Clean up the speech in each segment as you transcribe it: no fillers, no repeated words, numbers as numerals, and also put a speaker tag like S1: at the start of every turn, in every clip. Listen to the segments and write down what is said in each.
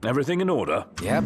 S1: Everything in order?
S2: Yep.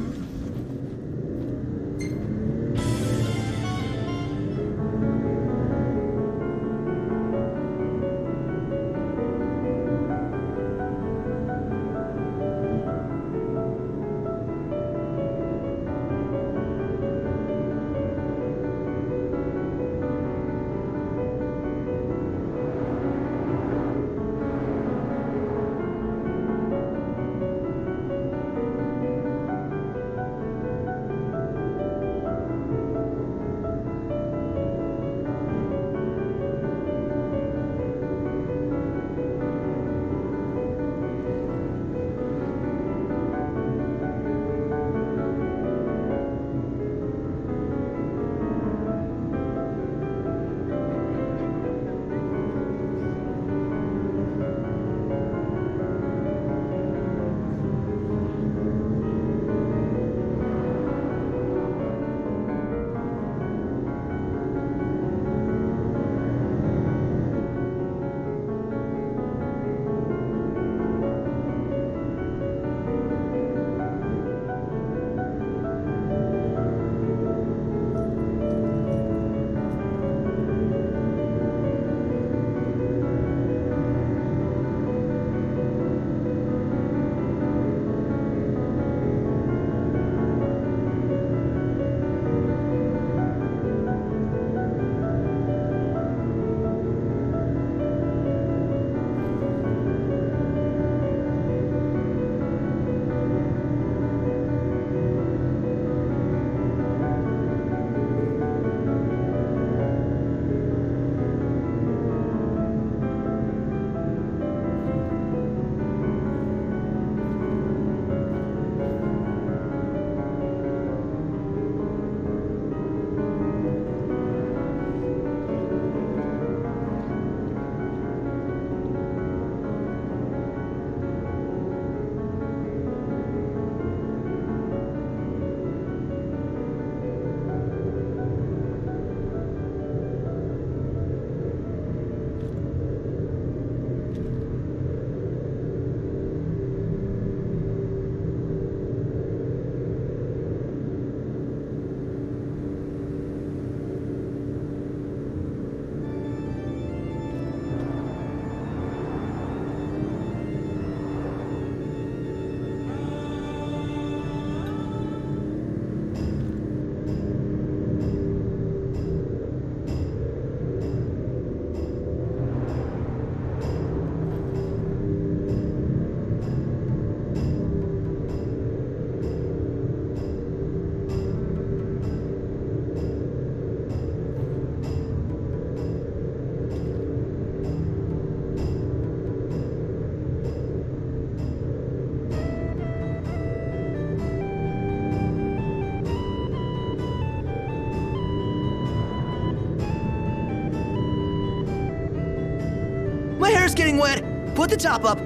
S3: My hair's getting wet. Put the top up.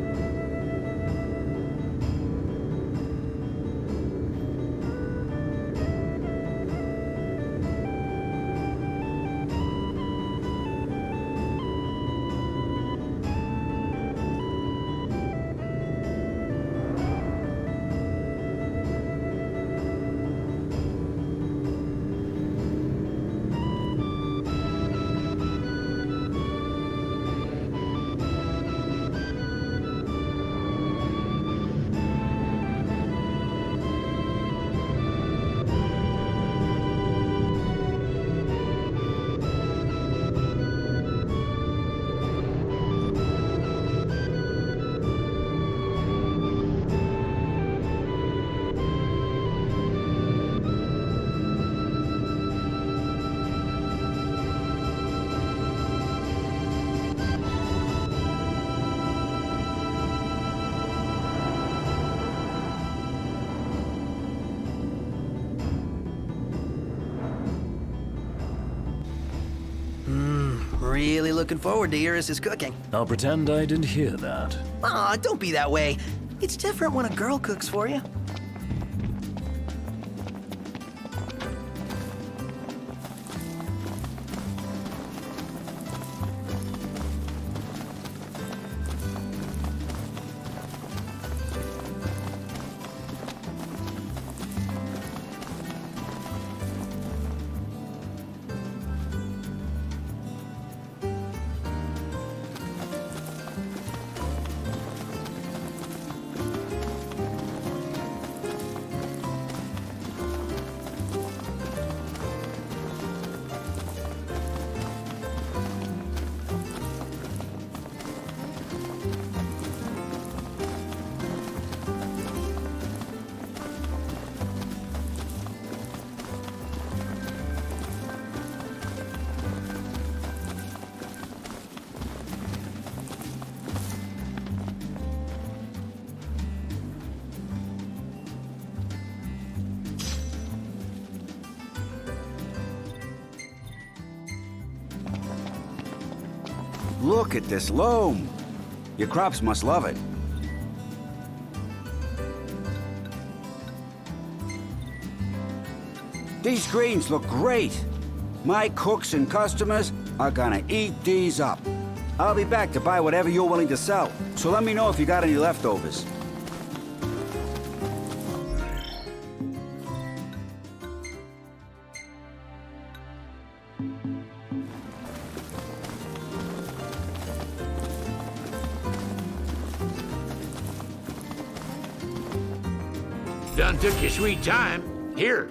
S3: Really looking forward to Iris' cooking.
S1: I'll pretend I didn't hear that.
S3: Aw, don't be that way. It's different when a girl cooks for you.
S2: Look at this loam. Your crops must love it. These greens look great. My cooks and customers are gonna eat these up. I'll be back to buy whatever you're willing to sell, so let me know if you got any leftovers.
S4: Done took your sweet time. Here.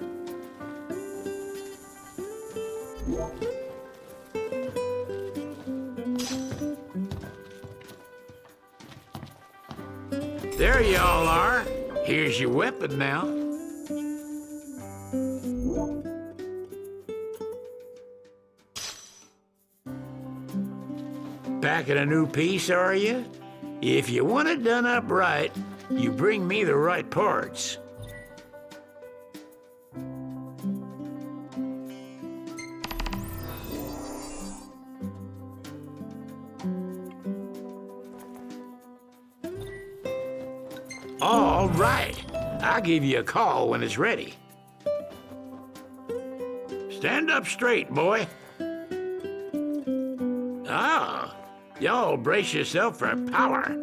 S4: There you all are. Here's your weapon now. Packing a new piece, are you? If you want it done up right, you bring me the right parts. All right. I'll give you a call when it's ready. Stand up straight, boy. Ah, y'all brace yourself for power.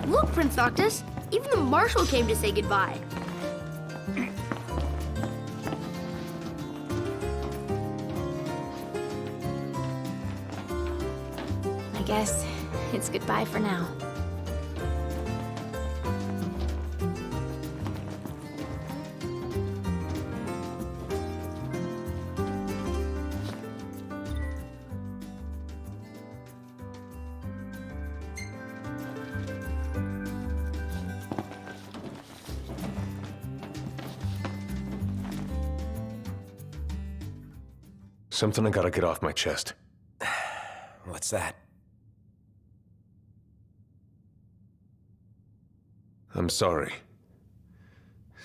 S5: Look, Prince Noctis, even the marshal came to say goodbye.
S6: I guess it's goodbye for now.
S7: Something I gotta get off my chest.
S8: What's that?
S7: I'm sorry.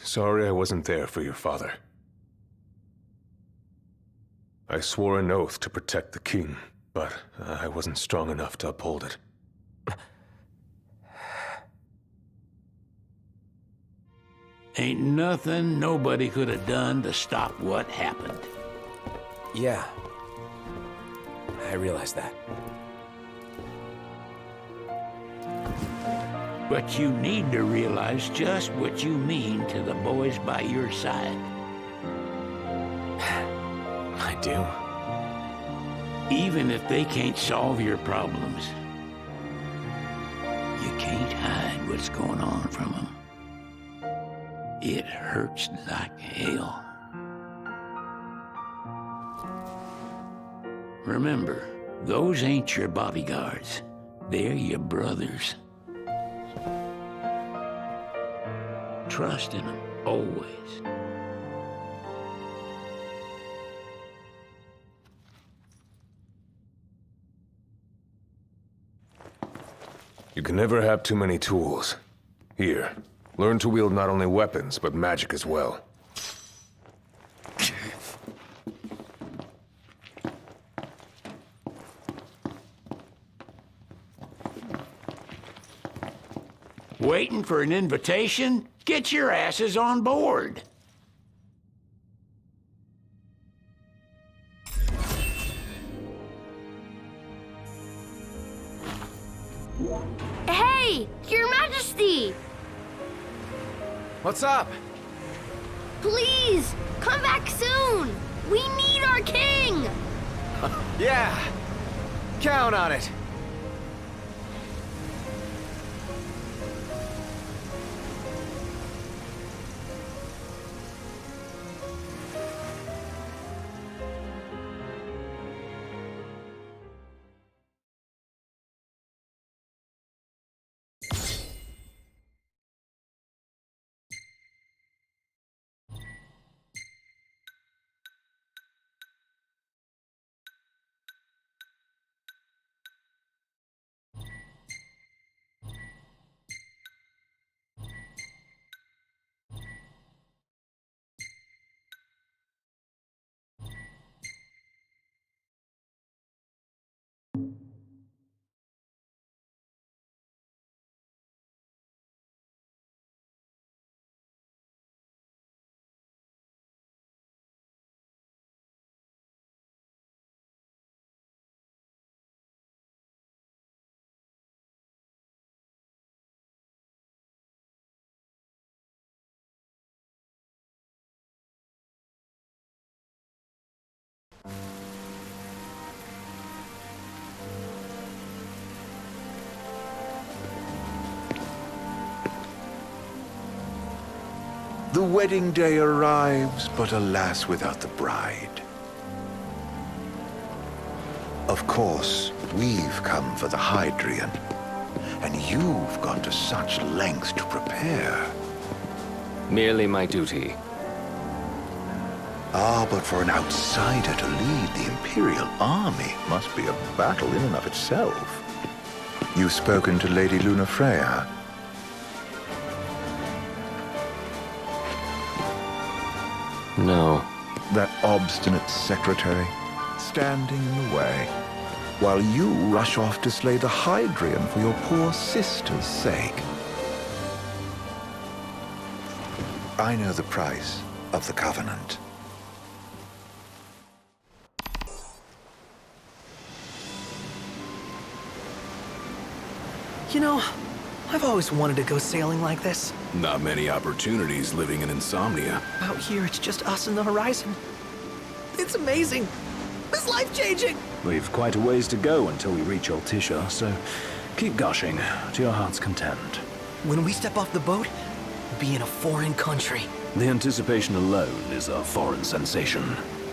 S7: Sorry I wasn't there for your father. I swore an oath to protect the king, but I wasn't strong enough to uphold it.
S4: Ain't nothing nobody could have done to stop what happened.
S8: Yeah. I realize that.
S4: But you need to realize just what you mean to the boys by your side.
S8: I do.
S4: Even if they can't solve your problems, you can't hide what's going on from them. It hurts like hell. Remember, those ain't your bodyguards. They're your brothers. Trust in them. always.
S7: You can never have too many tools. Here, learn to wield not only weapons, but magic as well.
S4: Waiting for an invitation? Get your asses on board.
S5: Hey, Your Majesty!
S8: What's up?
S5: Please, come back soon! We need our king!
S8: Yeah. Count on it.
S9: The wedding day arrives, but alas, without the bride. Of course, we've come for the Hydrian, and you've gone to such lengths to prepare.
S8: Merely my duty.
S9: Ah, but for an outsider to lead the Imperial army must be a battle in and of itself. You've spoken to Lady Lunafreya.
S8: No.
S9: That obstinate secretary, standing in the way, while you rush off to slay the Hydrian for your poor sister's sake. I know the price of the Covenant.
S3: You know, I've always wanted to go sailing like this.
S10: Not many opportunities living in Insomnia.
S3: Out here, it's just us and the horizon. It's amazing. It's life-changing.
S1: We've quite a ways to go until we reach Altisha, so keep gushing to your heart's content.
S3: When we step off the boat, we'll be in a foreign country.
S1: The anticipation alone is a foreign sensation.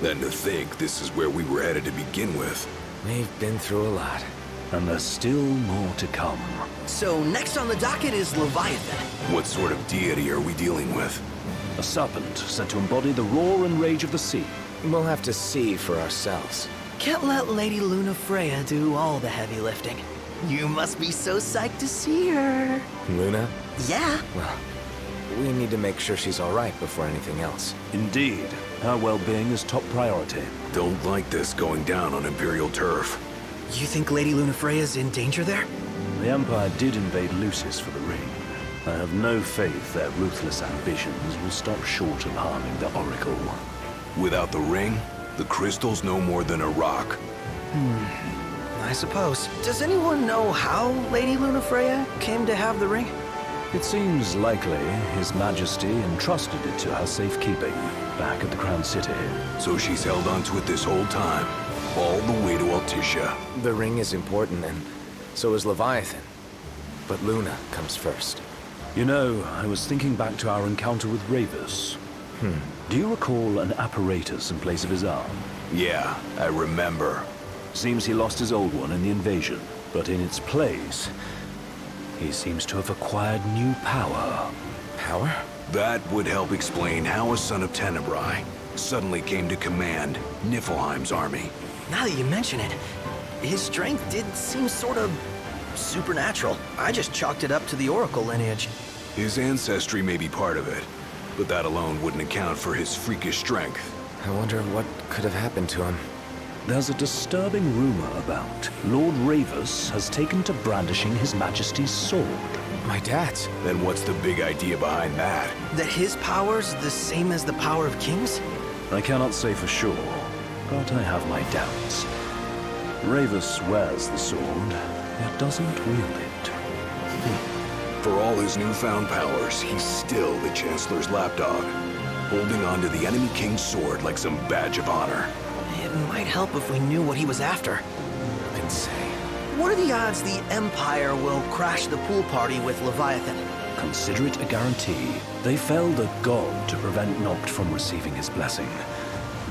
S10: Then to think this is where we were headed to begin with.
S8: We've been through a lot.
S1: And there's still more to come.
S3: So next on the docket is Leviathan.
S10: What sort of deity are we dealing with?
S1: A serpent said to embody the roar and rage of the sea.
S8: We'll have to see for ourselves.
S3: Can't let Lady Lunafreya do all the heavy lifting. You must be so psyched to see her.
S8: Luna?
S3: Yeah.
S8: Well, we need to make sure she's all right before anything else.
S1: Indeed. Her well-being is top priority.
S10: Don't like this going down on Imperial turf.
S3: You think Lady Lunafreya's in danger there?
S1: The Empire did invade Lucis for the ring. I have no faith their ruthless ambitions will stop short of harming the Oracle.
S10: Without the ring, the crystal's no more than a rock.
S3: I suppose. Does anyone know how Lady Lunafreya came to have the ring?
S1: It seems likely His Majesty entrusted it to her safekeeping back at the Crown City.
S10: So she's held onto it this whole time, all the way to Altisha.
S8: The ring is important, and so is Leviathan. But Luna comes first.
S1: You know, I was thinking back to our encounter with Ravus. Do you recall an apparatus in place of his arm?
S10: Yeah, I remember.
S1: Seems he lost his old one in the invasion, but in its place, he seems to have acquired new power.
S8: Power?
S10: That would help explain how a son of Tenebrae suddenly came to command Niflheim's army.
S3: Now that you mention it, his strength did seem sort of supernatural. I just chalked it up to the Oracle lineage.
S10: His ancestry may be part of it, but that alone wouldn't account for his freakish strength.
S8: I wonder what could have happened to him.
S1: There's a disturbing rumor about Lord Ravus has taken to brandishing His Majesty's sword.
S8: My dad's.
S10: Then what's the big idea behind that?
S3: That his power's the same as the power of kings?
S1: I cannot say for sure, but I have my doubts. Ravus wears the sword, yet doesn't wield it.
S10: For all his newfound powers, he's still the Chancellor's lapdog, holding on to the enemy king's sword like some badge of honor.
S3: It might help if we knew what he was after.
S8: Who can say?
S3: What are the odds the Empire will crash the pool party with Leviathan?
S1: Consider it a guarantee. They felled a god to prevent Noct from receiving his blessing.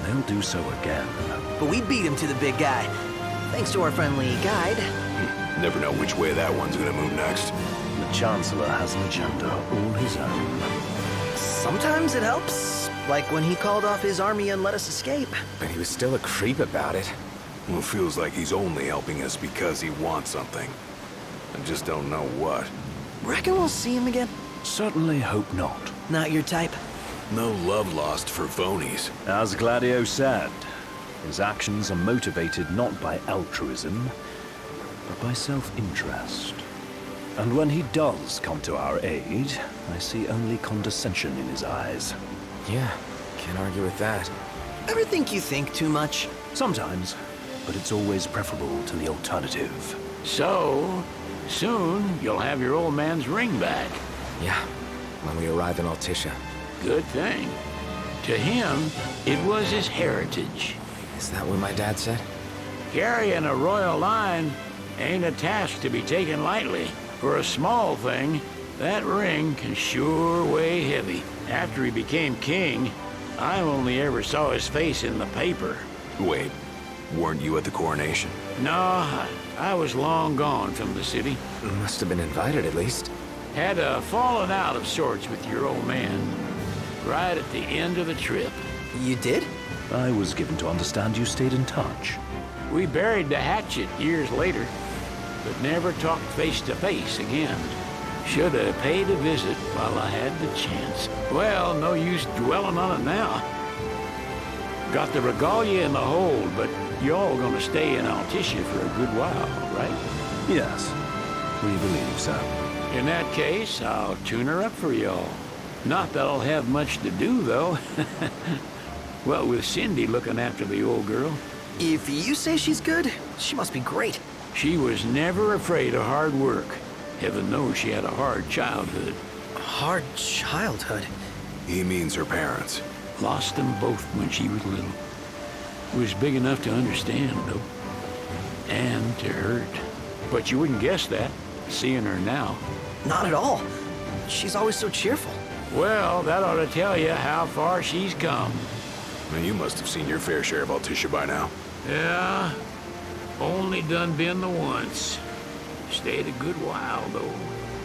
S1: They'll do so again.
S3: But we beat him to the big guy, thanks to our friendly guide.
S10: Never know which way that one's gonna move next.
S1: The Chancellor has an agenda all his own.
S3: Sometimes it helps, like when he called off his army and let us escape.
S8: But he was still a creep about it.
S10: Well, it feels like he's only helping us because he wants something. I just don't know what.
S3: Reckon we'll see him again?
S1: Certainly hope not.
S3: Not your type?
S10: No love lost for phonies.
S1: As Gladio said, his actions are motivated not by altruism, but by self-interest. And when he does come to our aid, I see only condescension in his eyes.
S8: Yeah, can't argue with that.
S3: Ever think you think too much?
S1: Sometimes, but it's always preferable to the alternative.
S4: So, soon you'll have your old man's ring back.
S8: Yeah, when we arrive in Altissia.
S4: Good thing. To him, it was his heritage.
S8: Is that what my dad said?
S4: Carrying a royal line ain't a task to be taken lightly. For a small thing, that ring can sure weigh heavy. After he became king, I only ever saw his face in the paper.
S10: Wait, weren't you at the coronation?
S4: No, I was long gone from the city.
S8: Must have been invited at least.
S4: Had a falling out of sorts with your old man. Right at the end of the trip.
S3: You did?
S1: I was given to understand you stayed in touch.
S4: We buried the hatchet years later, but never talked face to face again. Should have paid a visit while I had the chance. Well, no use dwelling on it now. Got the regalia in the hold, but y'all gonna stay in Altissia for a good while, right?
S1: Yes, we believe so.
S4: In that case, I'll tune her up for y'all. Not that I'll have much to do, though. Well, with Cindy looking after the old girl.
S3: If you say she's good, she must be great.
S4: She was never afraid of hard work. Heaven knows she had a hard childhood.
S3: Hard childhood?
S10: He means her parents.
S4: Lost them both when she was little. Was big enough to understand, though. And to hurt. But you wouldn't guess that, seeing her now.
S3: Not at all. She's always so cheerful.
S4: Well, that ought to tell you how far she's come.
S10: And you must have seen your fair share of Altissia by now.
S4: Yeah, only done been the once. Stayed a good while, though.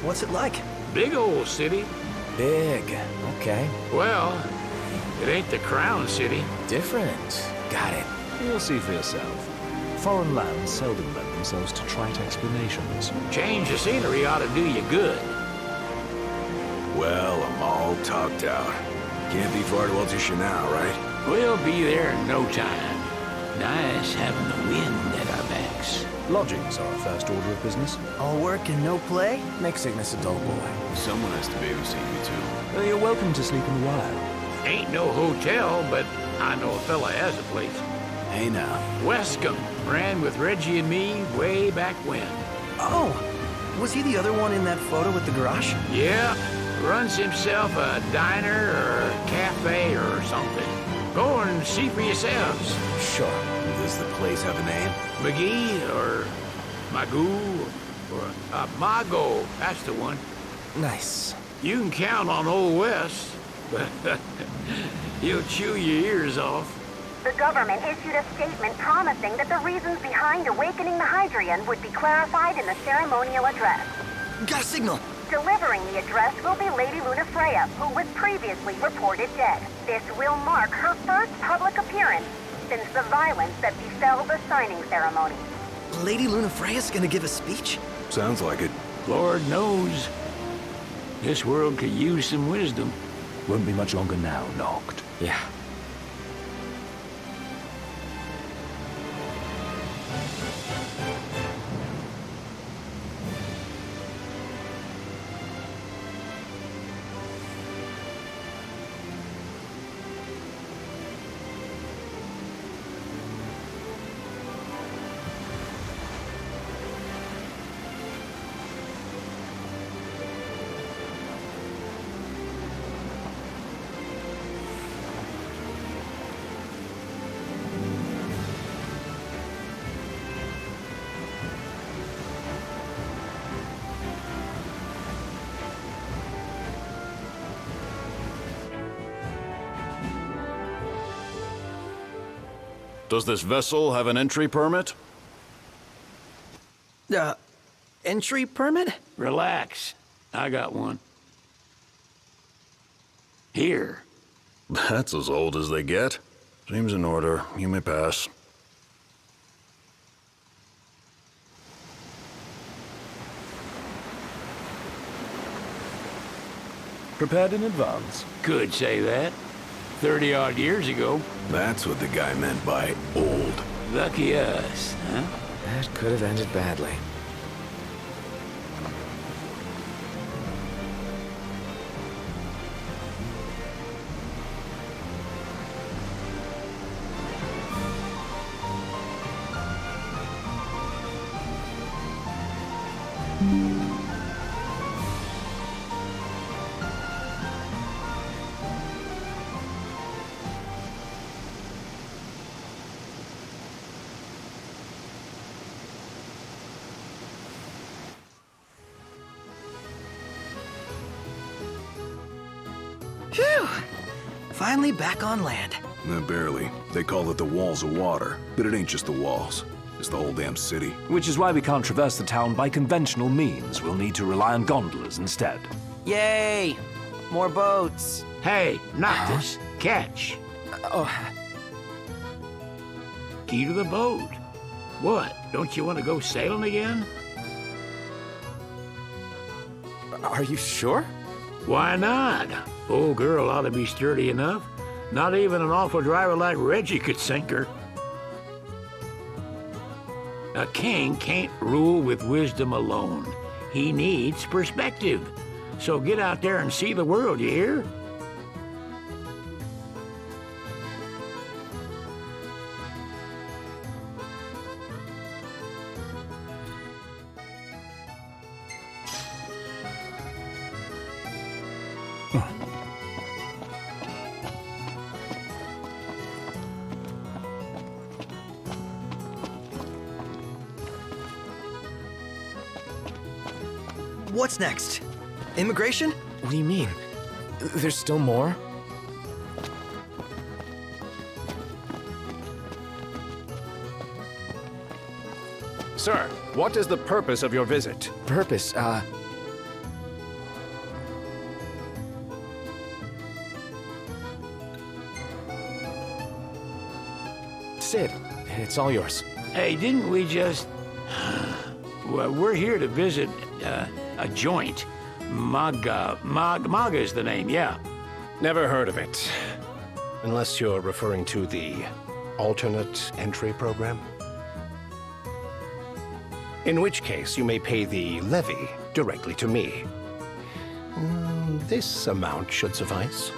S3: What's it like?
S4: Big old city.
S8: Big. Okay.
S4: Well, it ain't the crown city.
S8: Different. Got it.
S1: You'll see for yourself. Foreign lands seldom lend themselves to trite explanations.
S4: Change of scenery ought to do you good.
S10: Well, I'm all talked out. Can't be far to Altissia now, right?
S4: We'll be there in no time. Nice having the wind at our backs.
S1: Lodgings are our first order of business.
S3: All work and no play?
S8: Make Cygnus a dull boy.
S10: Someone has to be able to see you, too.
S1: You're welcome to sleep in the wilds.
S4: Ain't no hotel, but I know a fella has a place.
S10: Hey, now.
S4: Wescombe ran with Reggie and me way back when.
S3: Oh, was he the other one in that photo with the garage?
S4: Yeah, runs himself a diner or a cafe or something. Go and see for yourselves.
S8: Sure.
S10: Does the place have a name?
S4: McGee or Magoo or Mago, that's the one.
S8: Nice.
S4: You can count on Old Wes, but he'll chew your ears off.
S11: The government issued a statement promising that the reasons behind awakening the Hydrian would be clarified in the ceremonial address.
S3: Got a signal.
S11: Delivering the address will be Lady Lunafreya, who was previously reported dead. This will mark her first public appearance since the violence that befell the signing ceremony.
S3: Lady Lunafreya's gonna give a speech?
S10: Sounds like it.
S4: Lord knows. This world could use some wisdom.
S1: Won't be much longer now, Noct.
S8: Yeah.
S12: Does this vessel have an entry permit?
S3: Entry permit?
S4: Relax. I got one. Here.
S12: That's as old as they get. Seems in order. You may pass.
S1: Prepared in advance?
S4: Could say that. 30-odd years ago.
S10: That's what the guy meant by old.
S4: Lucky us, huh?
S8: That could have ended badly.
S3: Phew! Finally back on land.
S10: Barely. They call it the walls of water, but it ain't just the walls. It's the whole damn city.
S1: Which is why we can't traverse the town by conventional means. We'll need to rely on gondolas instead.
S3: Yay! More boats.
S4: Hey, Noctis, catch. Key to the boat. What? Don't you want to go sailing again?
S8: Are you sure?
S4: Why not? Old girl ought to be sturdy enough. Not even an awful driver like Reggie could sink her. A king can't rule with wisdom alone. He needs perspective. So get out there and see the world, you hear?
S3: What's next? Immigration?
S8: What do you mean? There's still more?
S13: Sir, what is the purpose of your visit?
S8: Purpose, Sid, it's all yours.
S4: Hey, didn't we just... Well, we're here to visit a joint. Maga is the name, yeah.
S13: Never heard of it. Unless you're referring to the alternate entry program. In which case, you may pay the levy directly to me. This amount should suffice.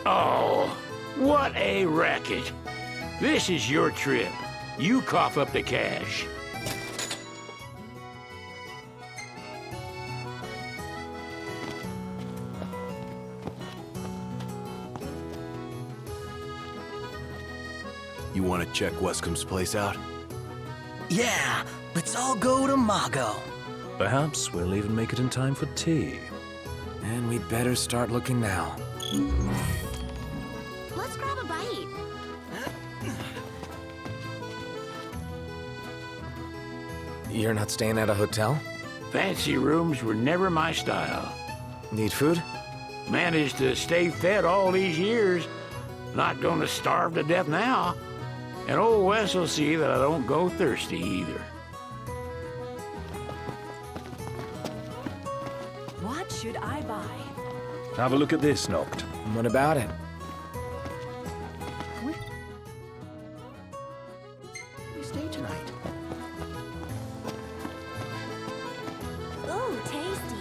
S4: Oh, what a racket. This is your trip. You cough up the cash.
S10: You want to check Westcomb's place out?
S3: Yeah, let's all go to Mago.
S1: Perhaps we'll even make it in time for tea.
S8: And we'd better start looking now.
S5: Let's grab a bite.
S8: You're not staying at a hotel?
S4: Fancy rooms were never my style.
S8: Need food?
S4: Managed to stay fed all these years. Not gonna starve to death now. And old Wes will see that I don't go thirsty either.
S14: What should I buy?
S1: Have a look at this, Noct.
S8: What about it?
S3: We stay tonight.
S6: Ooh, tasty.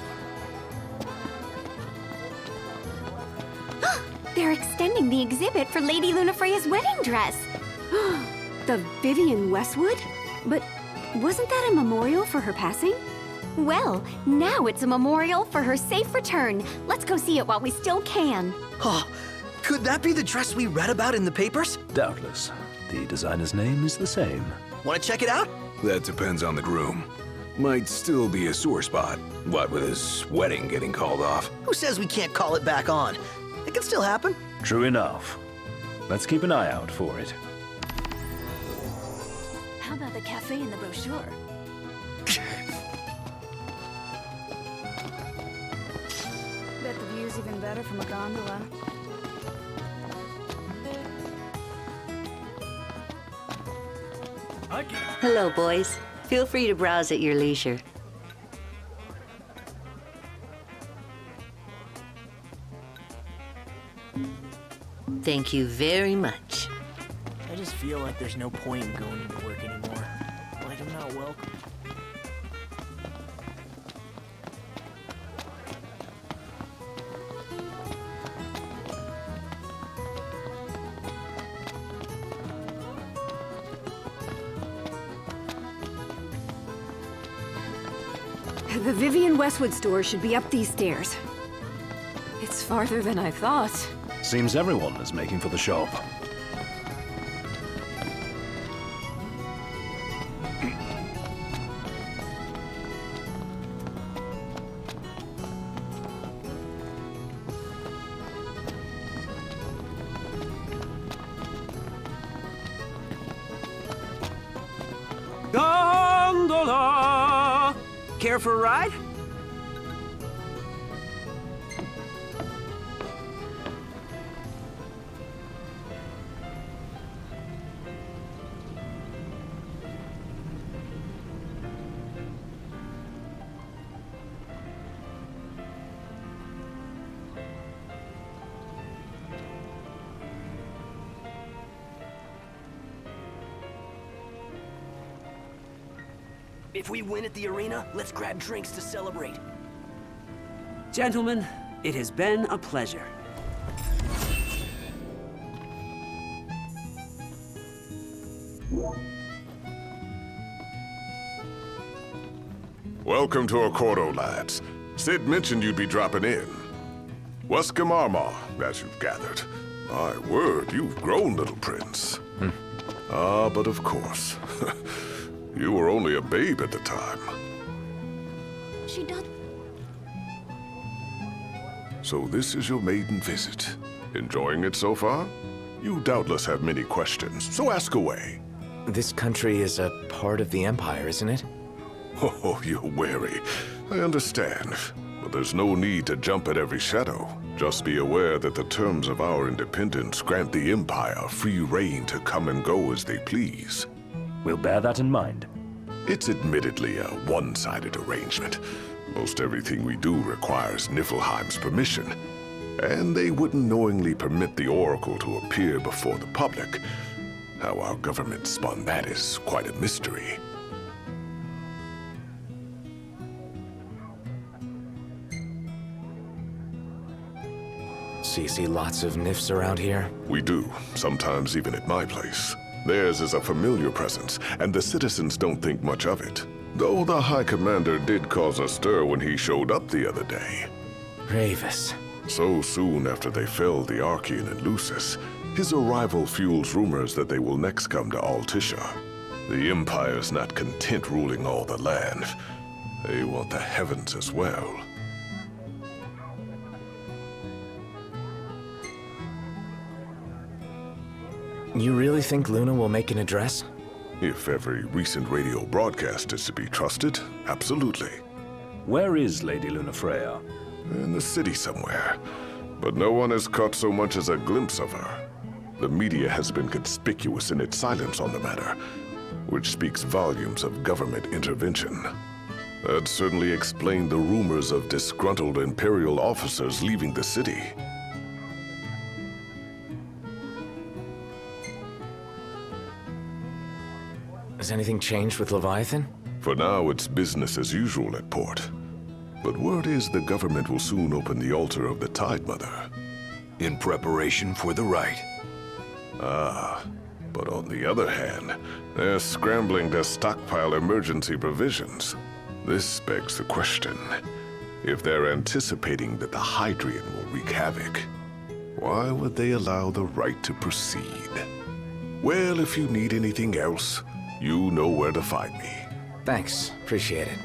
S6: They're extending the exhibit for Lady Lunafreya's wedding dress.
S14: The Vivian Westwood? But wasn't that a memorial for her passing?
S6: Well, now it's a memorial for her safe return. Let's go see it while we still can.
S3: Oh, could that be the dress we read about in the papers?
S1: Doubtless. The designer's name is the same.
S3: Want to check it out?
S10: That depends on the groom. Might still be a sore spot. What with his wedding getting called off?
S3: Who says we can't call it back on? It can still happen.
S1: True enough. Let's keep an eye out for it.
S14: How about the cafe in the brochure? Bet the view's even better from a gondola.
S15: Hello, boys. Feel free to browse at your leisure. Thank you very much.
S3: I just feel like there's no point in going into work anymore. Like I'm not welcome.
S14: The Vivian Westwood store should be up these stairs. It's farther than I thought.
S1: Seems everyone is making for the shop.
S16: Gondola! Care for a ride?
S17: If we win at the arena, let's grab drinks to celebrate.
S16: Gentlemen, it has been a pleasure.
S18: Welcome to Accordo, lads. Sid mentioned you'd be dropping in. Welcome, Armor, as you've gathered. My word, you've grown, little prince. Ah, but of course. You were only a babe at the time.
S6: She does.
S18: So this is your maiden visit. Enjoying it so far? You doubtless have many questions, so ask away.
S8: This country is a part of the Empire, isn't it?
S18: Oh, you're wary. I understand. But there's no need to jump at every shadow. Just be aware that the terms of our independence grant the Empire free reign to come and go as they please.
S1: We'll bear that in mind.
S18: It's admittedly a one-sided arrangement. Most everything we do requires Niflheim's permission. And they wouldn't knowingly permit the Oracle to appear before the public. How our government spun that is quite a mystery.
S8: So you see lots of Nifs around here?
S18: We do, sometimes even at my place. Theirs is a familiar presence, and the citizens don't think much of it. Though the High Commander did cause a stir when he showed up the other day.
S8: Ravis.
S18: So soon after they felled the Archean and Lucis, his arrival fuels rumors that they will next come to Altissia. The Empire's not content ruling all the land. They want the heavens as well.
S8: You really think Luna will make an address?
S18: If every recent radio broadcast is to be trusted, absolutely.
S1: Where is Lady Lunafreya?
S18: In the city somewhere. But no one has caught so much as a glimpse of her. The media has been conspicuous in its silence on the matter, which speaks volumes of government intervention. That certainly explained the rumors of disgruntled Imperial officers leaving the city.
S8: Has anything changed with Leviathan?
S18: For now, it's business as usual at port. But word is the government will soon open the altar of the Tide Mother.
S10: In preparation for the rite.
S18: Ah, but on the other hand, they're scrambling to stockpile emergency provisions. This begs the question. If they're anticipating that the Hydrian will wreak havoc, why would they allow the rite to proceed? Well, if you need anything else, you know where to find me.
S8: Thanks. Appreciate it.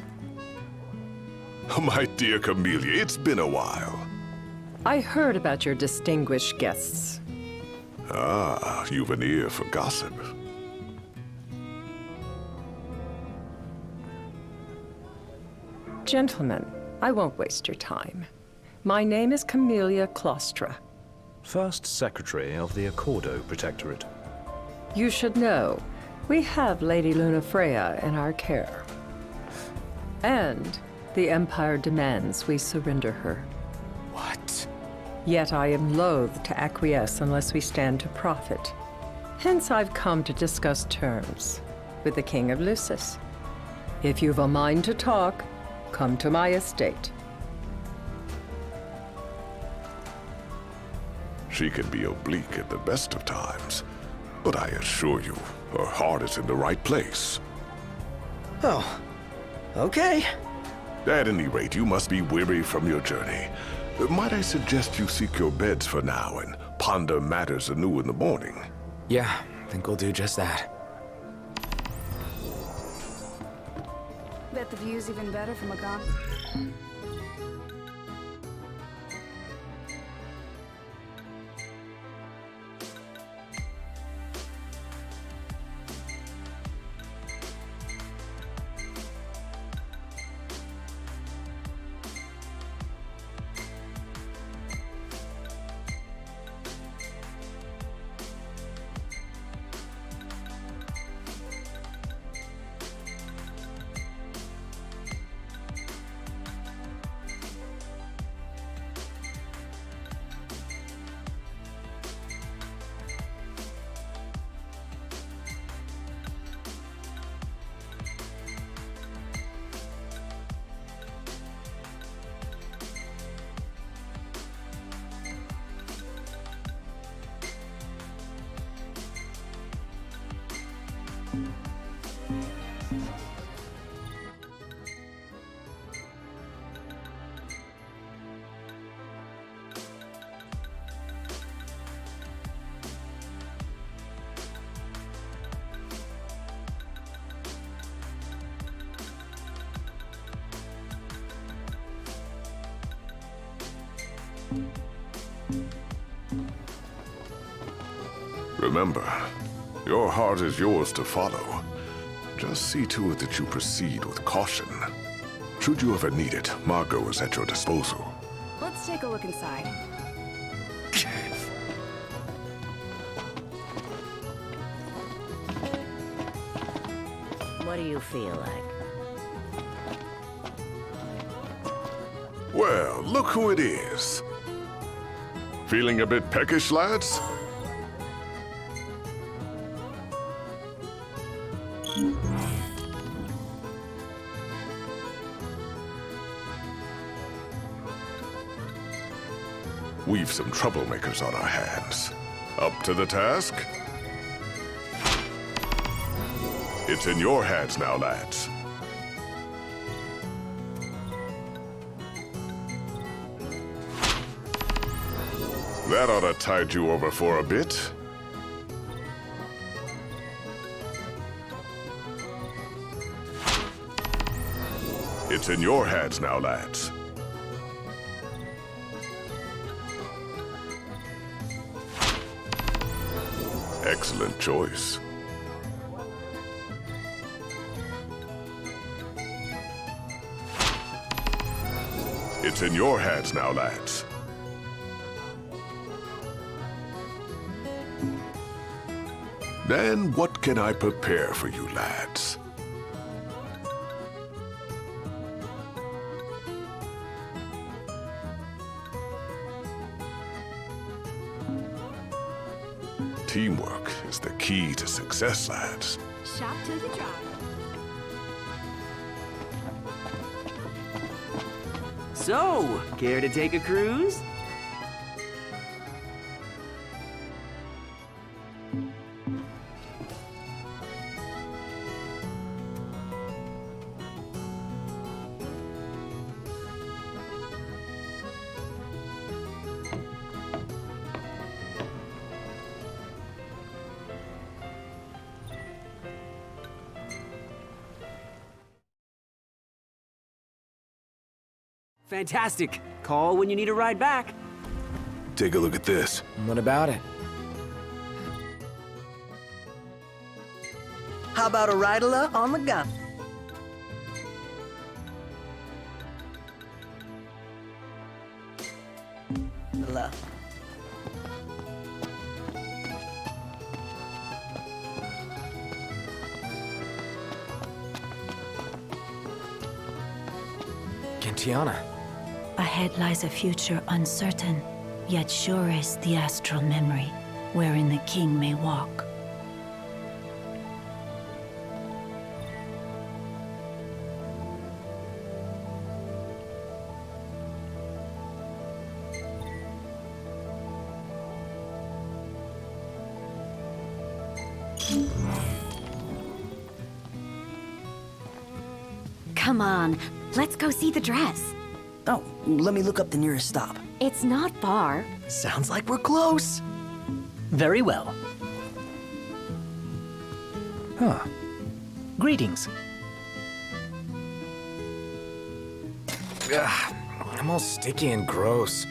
S18: My dear Camellia, it's been a while.
S19: I heard about your distinguished guests.
S18: Ah, you've an ear for gossip.
S19: Gentlemen, I won't waste your time. My name is Camellia Claustra.
S1: First Secretary of the Accordo Protectorate.
S19: You should know, we have Lady Lunafreya in our care. And the Empire demands we surrender her.
S8: What?
S19: Yet I am loath to acquiesce unless we stand to profit. Hence I've come to discuss terms with the King of Lucis. If you've a mind to talk, come to my estate.
S18: She can be oblique at the best of times, but I assure you, her heart is in the right place.
S3: Oh, okay.
S18: At any rate, you must be weary from your journey. Might I suggest you seek your beds for now and ponder matters anew in the morning?
S8: Yeah, I think we'll do just that.
S14: Bet the view's even better from a gun.
S18: Remember, your heart is yours to follow. Just see to it that you proceed with caution. Should you ever need it, Margot is at your disposal.
S14: Let's take a look inside.
S15: What do you feel like?
S18: Well, look who it is. Feeling a bit peckish, lads? We've some troublemakers on our hands. Up to the task? It's in your hands now, lads. That ought to tide you over for a bit. It's in your hands now, lads. Excellent choice. It's in your hands now, lads. Then what can I prepare for you, lads? Teamwork is the key to success, lads.
S14: Shop till you drop.
S16: So, care to take a cruise? Fantastic. Call when you need a ride back.
S10: Take a look at this.
S8: What about it?
S3: How about a ride-a on the gun? La.
S8: Tiana.
S20: Ahead lies a future uncertain, yet sure is the astral memory, wherein the king may walk.
S6: Come on, let's go see the dress.
S3: Oh, let me look up the nearest stop.
S6: It's not far.
S3: Sounds like we're close. Very well.
S8: Huh.
S3: Greetings.
S8: Ugh, I'm all sticky and gross.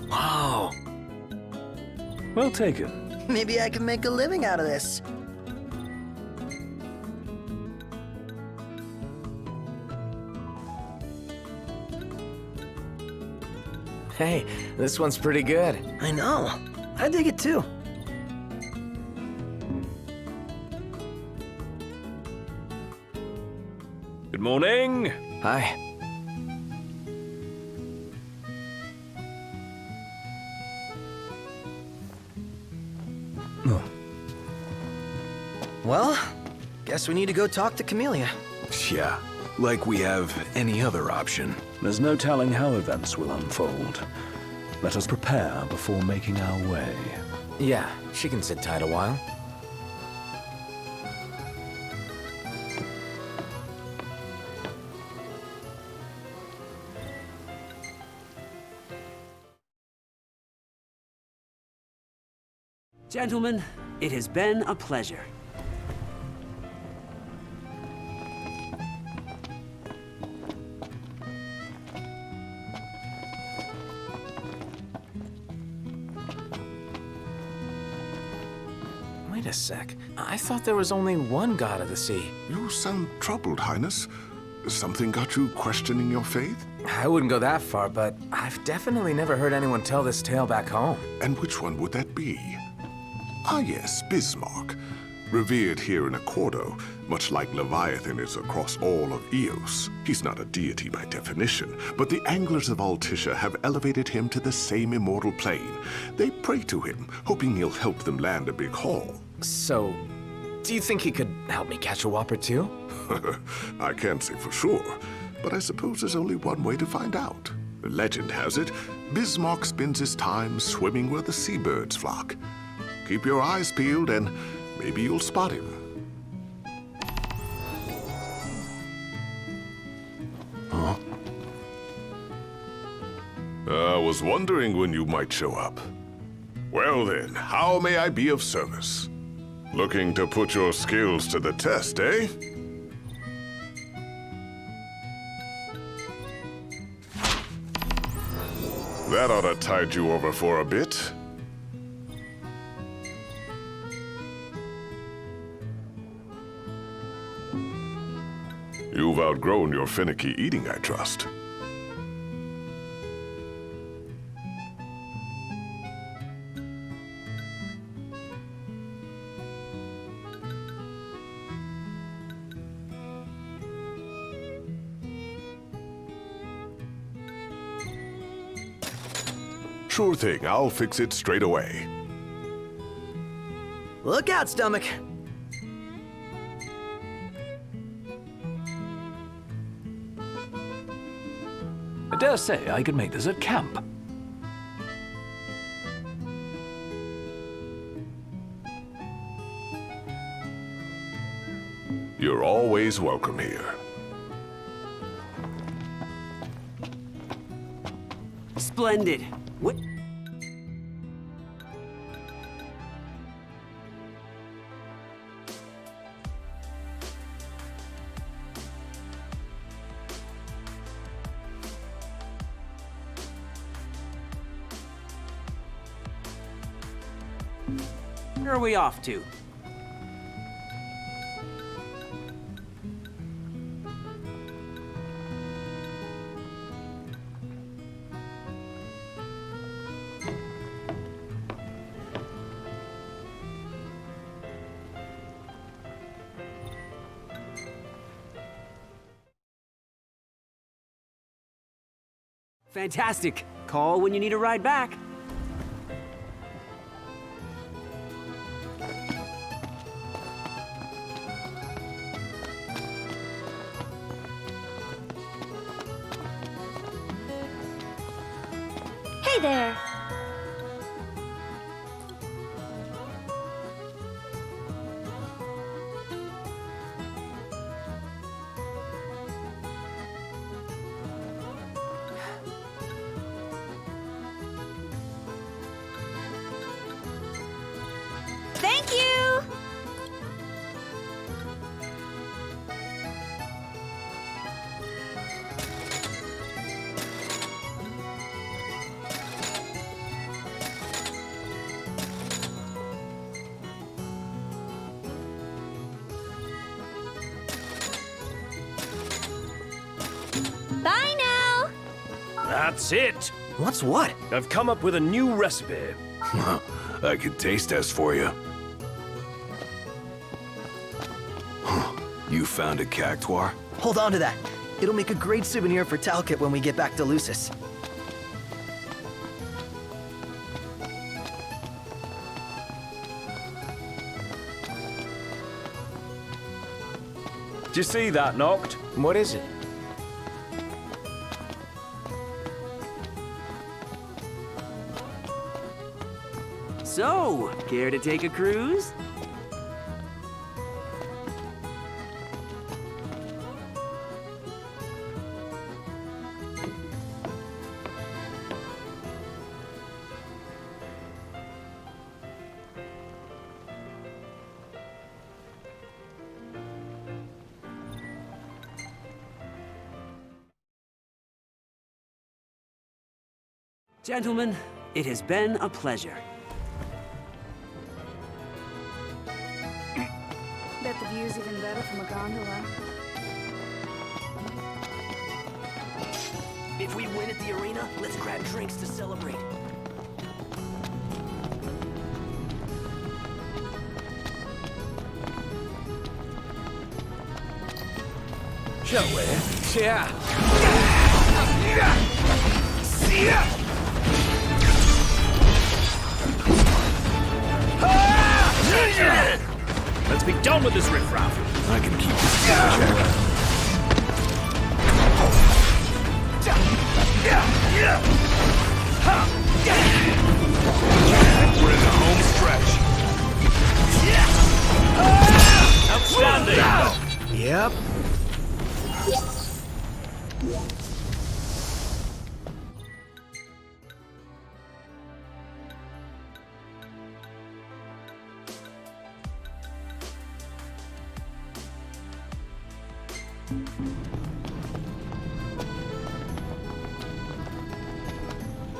S3: Wow.
S1: Well taken.
S3: Maybe I can make a living out of this.
S8: Hey, this one's pretty good.
S3: I know. I dig it too.
S1: Good morning.
S8: Hi.
S3: Well, guess we need to go talk to Camellia.
S10: Yeah, like we have any other option.
S1: There's no telling how events will unfold. Let us prepare before making our way.
S8: Yeah, she can sit tight a while.
S16: Gentlemen, it has been a pleasure.
S8: Wait a sec. I thought there was only one god of the sea.
S18: You sound troubled, Highness. Something got you questioning your faith?
S8: I wouldn't go that far, but I've definitely never heard anyone tell this tale back home.
S18: And which one would that be? Ah yes, Bismarck. Revered here in Accordo, much like Leviathan is across all of Eos. He's not a deity by definition, but the anglers of Altissia have elevated him to the same immortal plane. They pray to him, hoping he'll help them land a big haul.
S8: So, do you think he could help me catch a whopper too?
S18: I can't say for sure, but I suppose there's only one way to find out. Legend has it, Bismarck spends his time swimming where the seabirds flock. Keep your eyes peeled and maybe you'll spot him. Huh? I was wondering when you might show up. Well then, how may I be of service? Looking to put your skills to the test, eh? That ought to tide you over for a bit. You've outgrown your finicky eating, I trust. Sure thing, I'll fix it straight away.
S3: Look out, stomach.
S1: I dare say I could make this at camp.
S18: You're always welcome here.
S16: Splendid. What? Where are we off to? Fantastic. Call when you need a ride back.
S5: Hey there.
S6: Thank you! Bye now!
S1: That's it!
S3: What's what?
S1: I've come up with a new recipe.
S10: I could taste test for you. You found a cactuar?
S3: Hold on to that. It'll make a great souvenir for Talcott when we get back to Lucis.
S1: Did you see that, Noct?
S8: What is it?
S16: So, care to take a cruise? Gentlemen, it has been a pleasure.
S21: Bet the view's even better from a gondola.
S17: If we win at the arena, let's grab drinks to celebrate.
S1: Shall we?
S8: Yeah.
S1: Let's be done with this riffraff.
S10: I can keep this in
S1: We're in the home stretch. Outstanding.
S3: Yep.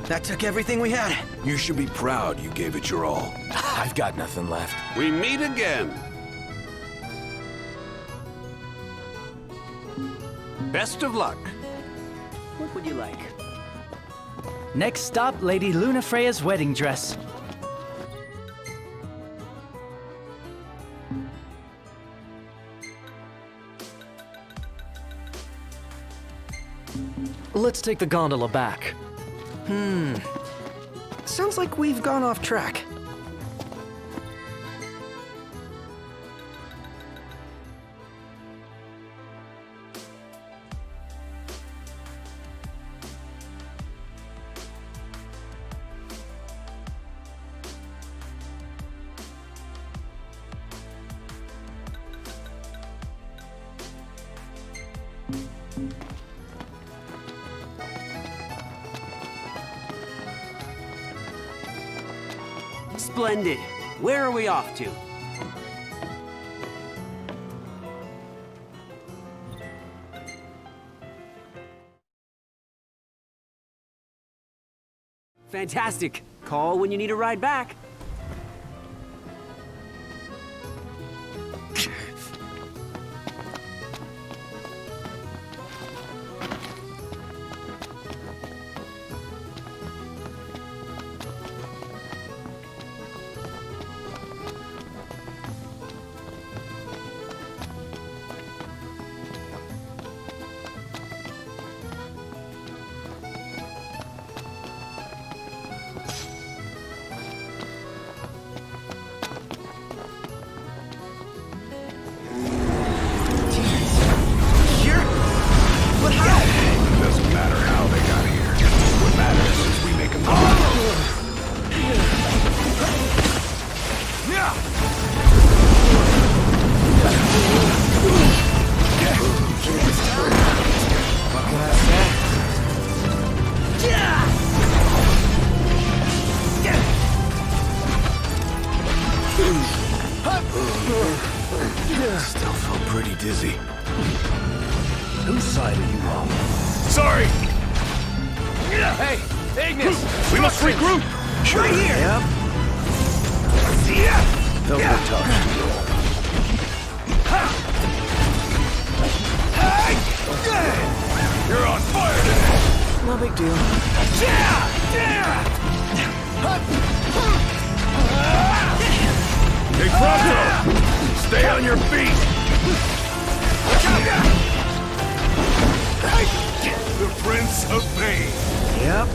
S3: That took everything we had.
S10: You should be proud you gave it your all.
S8: I've got nothing left.
S2: We meet again. Best of luck.
S17: What would you like? Next stop, Lady Lunafreya's wedding dress. Let's take the gondola back.
S3: Sounds like we've gone off track.
S16: Splendid. Where are we off to? Fantastic. Call when you need a ride back.
S10: Doesn't matter how they got here. What matters is we make them go. Still feel pretty dizzy.
S1: Whose side are you on?
S10: Sorry!
S8: Hey, Ignis!
S10: We must regroup!
S3: Sure. Right here!
S1: Yep. Felt the touch.
S10: You're on fire today!
S3: No big deal.
S10: Hey, Pronto! Stay on your feet! The Prince of Pain!
S1: Yep.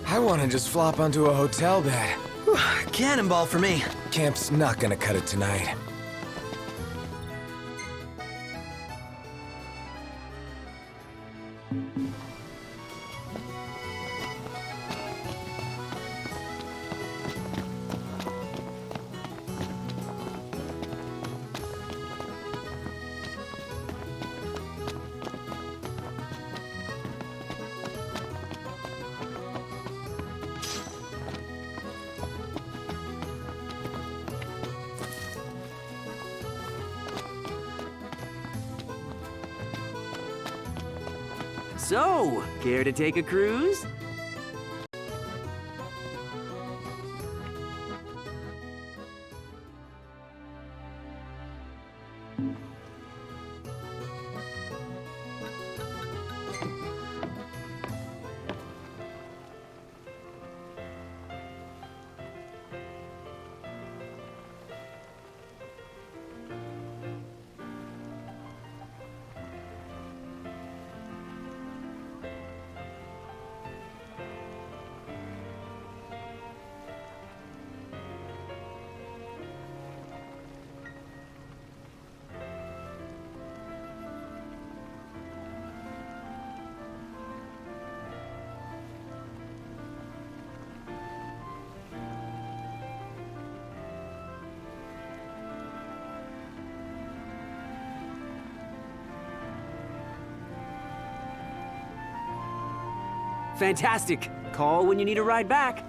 S8: I want to just flop onto a hotel bed.
S3: Cannonball for me.
S8: Camp's not gonna cut it tonight.
S16: So, care to take a cruise? Fantastic. Call when you need a ride back.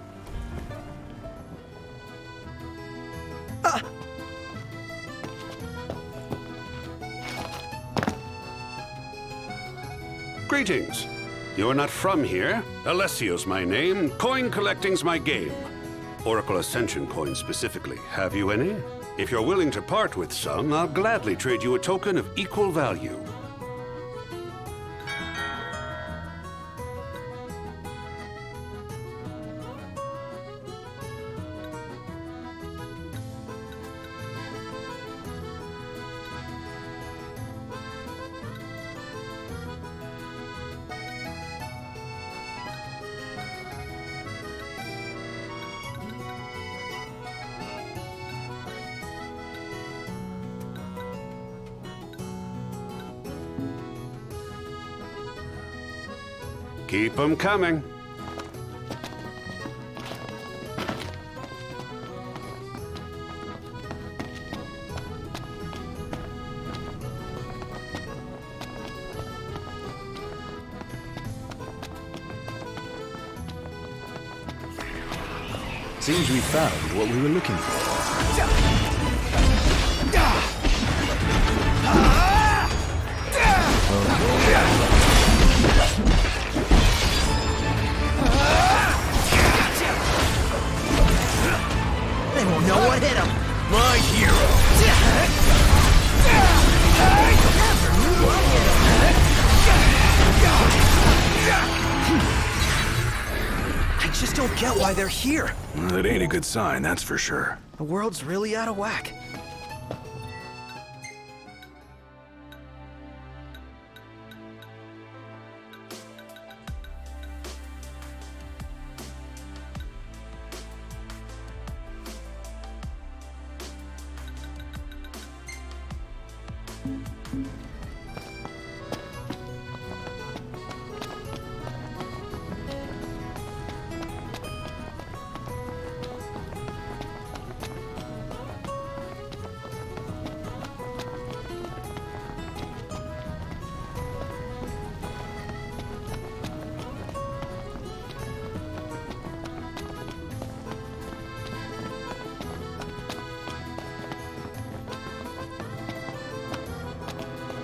S2: Greetings. You're not from here. Alessio's my name. Coin collecting's my game. Oracle Ascension coins specifically. Have you any? If you're willing to part with some, I'll gladly trade you a token of equal value. Keep 'em coming.
S1: Seems we found what we were looking for.
S3: They won't know what hit him. My hero. I just don't get why they're here.
S10: That ain't a good sign, that's for sure.
S3: The world's really out of whack.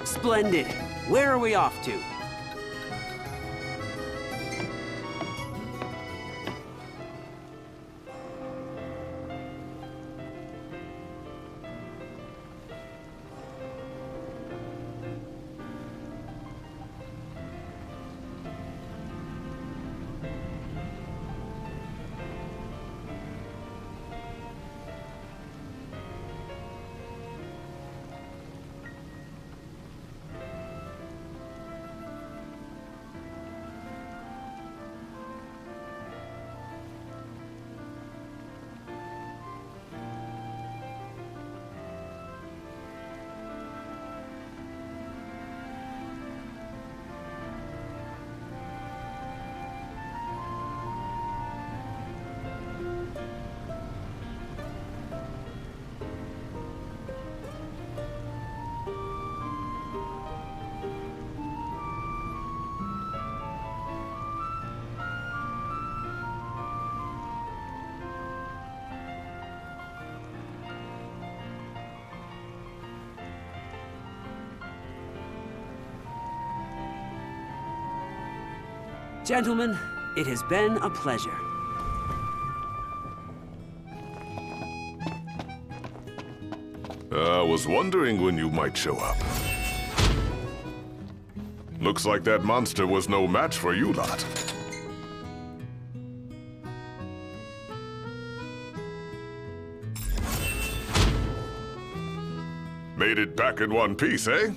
S16: Splendid. Where are we off to? Gentlemen, it has been a pleasure.
S18: I was wondering when you might show up. Looks like that monster was no match for you lot. Made it back in one piece, eh?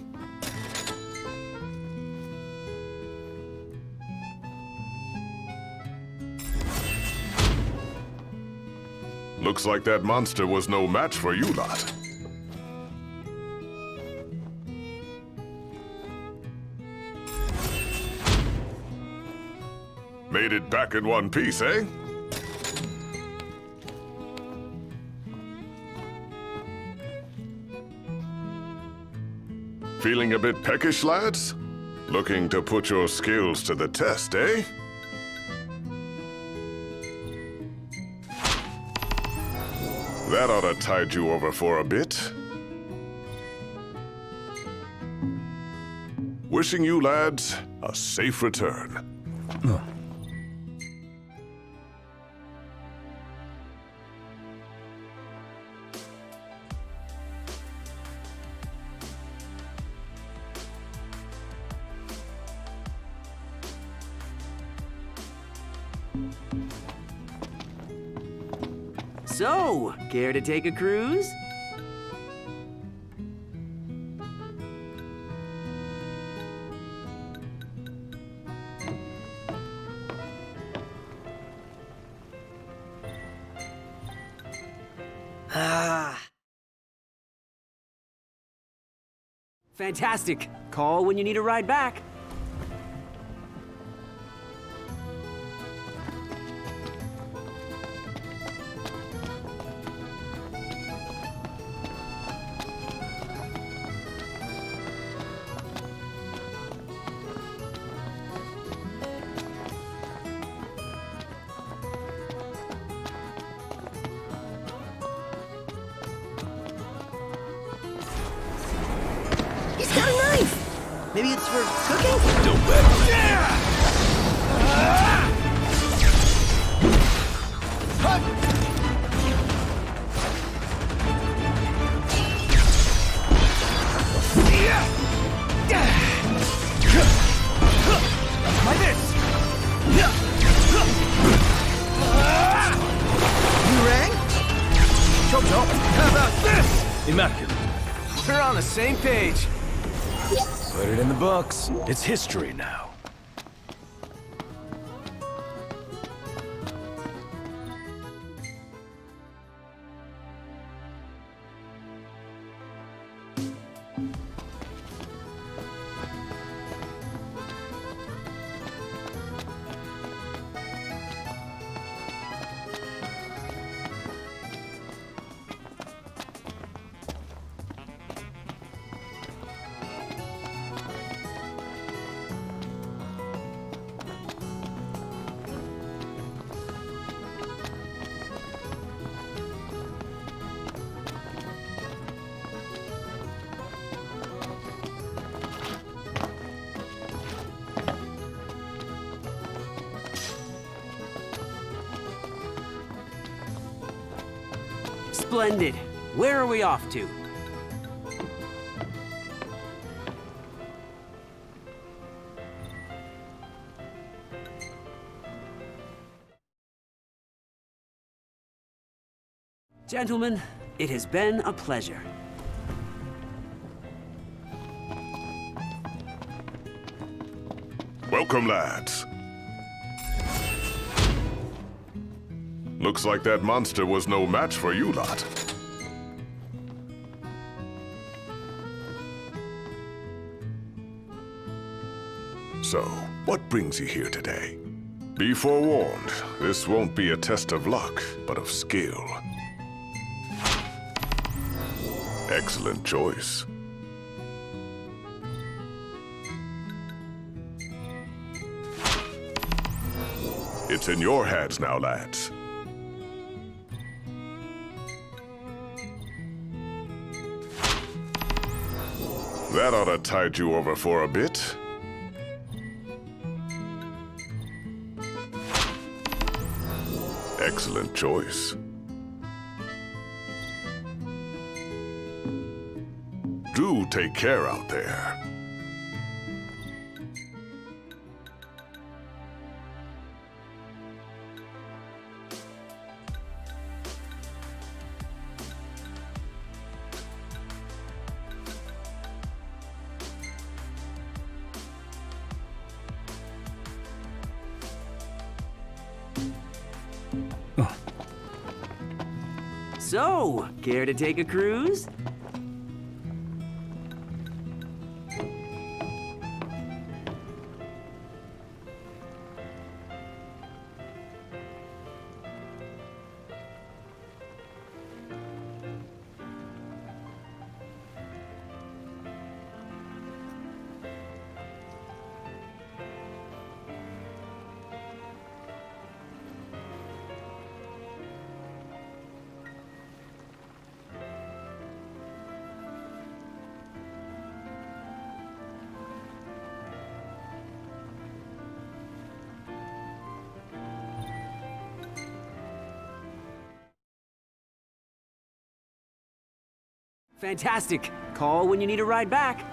S18: Looks like that monster was no match for you lot. Made it back in one piece, eh? Feeling a bit peckish, lads? Looking to put your skills to the test, eh? That ought to tide you over for a bit. Wishing you lads a safe return.
S16: So, care to take a cruise? Fantastic. Call when you need a ride back.
S3: He's got a knife! Maybe it's for cooking?
S10: Don't bet.
S3: Like this! You rang? Choked up. How about this?
S1: Immaculate.
S3: We're on the same page.
S1: Put it in the books. It's history now.
S16: Splendid. Where are we off to? Gentlemen, it has been a pleasure.
S18: Welcome, lads. Looks like that monster was no match for you lot. So, what brings you here today? Be forewarned, this won't be a test of luck, but of skill. Excellent choice. It's in your hands now, lads. That ought to tide you over for a bit. Excellent choice. Do take care out there.
S16: So, care to take a cruise? Fantastic. Call when you need a ride back.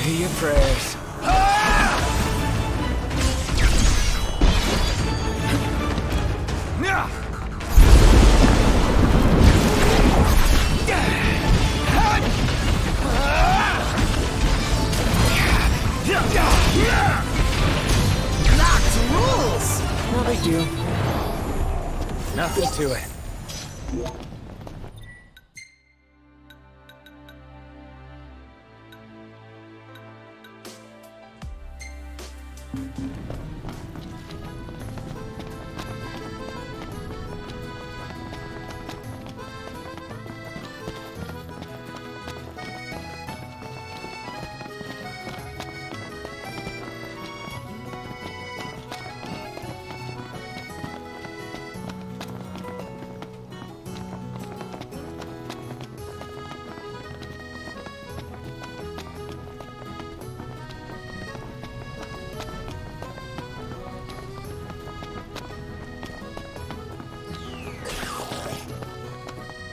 S17: Say your prayers.
S3: Knocked rules!
S17: No big deal. Nothing to it.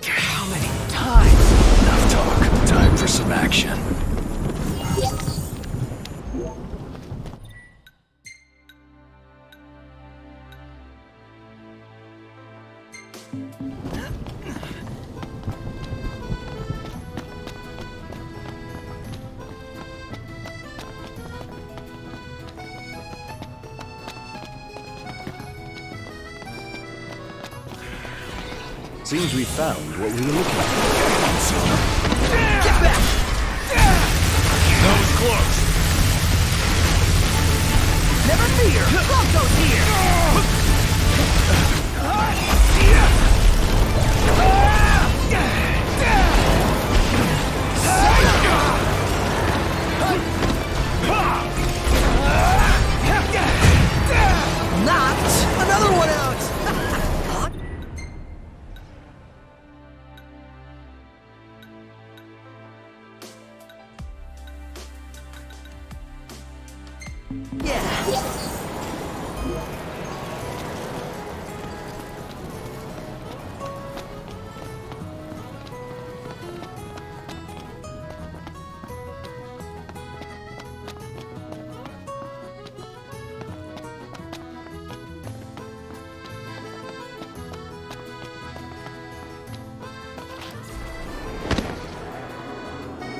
S17: How many times? Enough talk. Time for some action.
S1: Seems we found what we were looking for.
S3: Get back!
S12: That was close.
S3: Never fear! Bronco's here! Knocked another one out!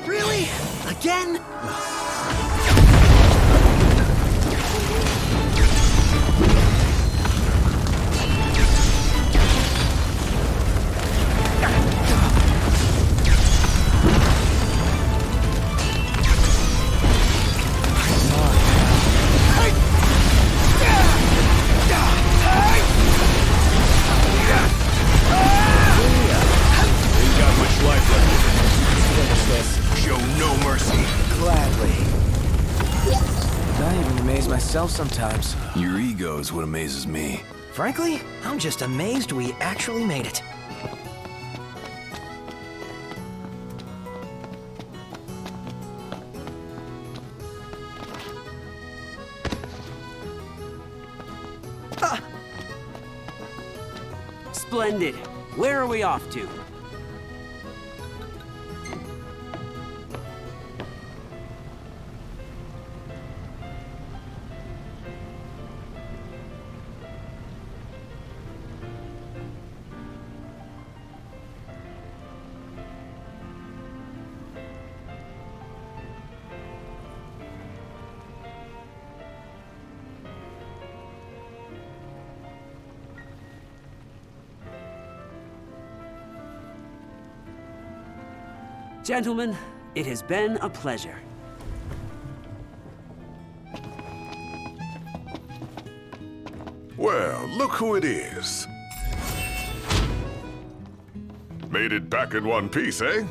S3: Really? Again?
S8: Sometimes.
S12: Your ego is what amazes me.
S3: Frankly, I'm just amazed we actually made it.
S16: Splendid. Where are we off to? Gentlemen, It has been a pleasure.
S18: Well, look who it is. Made it back in one piece, eh?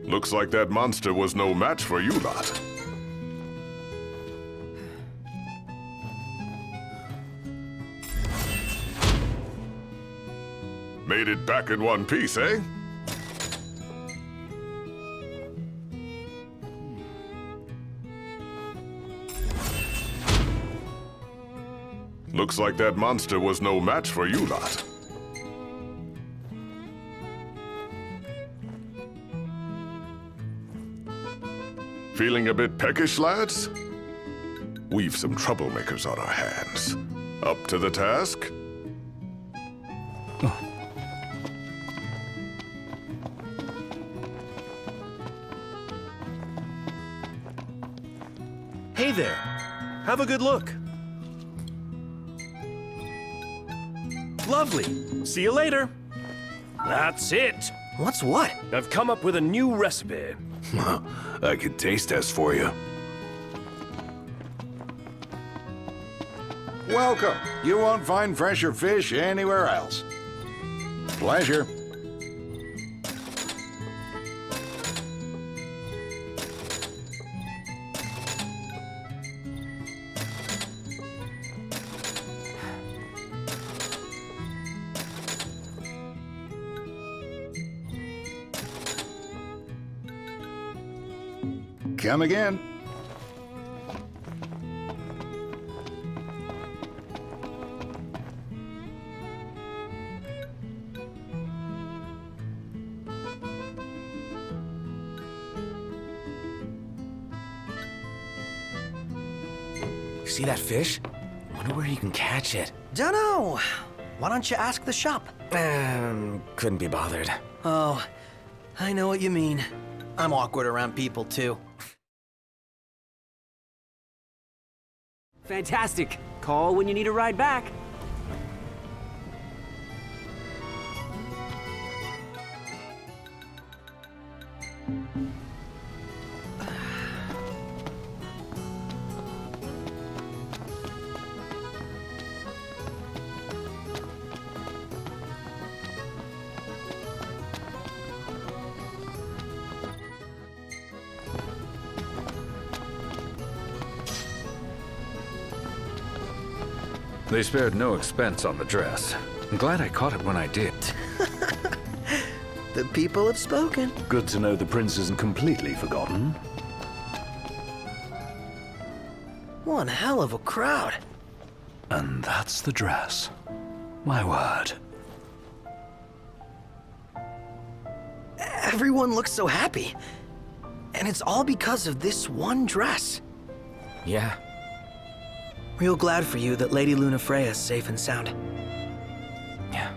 S18: Looks like that monster was no match for you lot. Made it back in one piece, eh? Looks like that monster was no match for you lot. Feeling a bit peckish, lads? We've some troublemakers on our hands. Up to the task?
S7: Hey there. Have a good look. Lovely. See you later.
S1: That's it.
S3: What's what?
S1: I've come up with a new recipe.
S10: I could taste test for you.
S22: Welcome. You won't find fresher fish anywhere else. Pleasure. Come again.
S8: See that fish? Wonder where you can catch it.
S3: Dunno. Why don't you ask the shop?
S8: Couldn't be bothered.
S3: Oh, I know what you mean. I'm awkward around people, too.
S16: Fantastic. Call when you need a ride back.
S12: They spared no expense on the dress. I'm glad I caught it when I did.
S3: The people have spoken.
S1: Good to know the prince isn't completely forgotten.
S3: One hell of a crowd.
S1: And that's the dress. My word.
S3: Everyone looks so happy. And it's all because of this one dress.
S8: Yeah.
S3: Real glad for you that Lady Lunafreya's safe and sound.
S8: Yeah.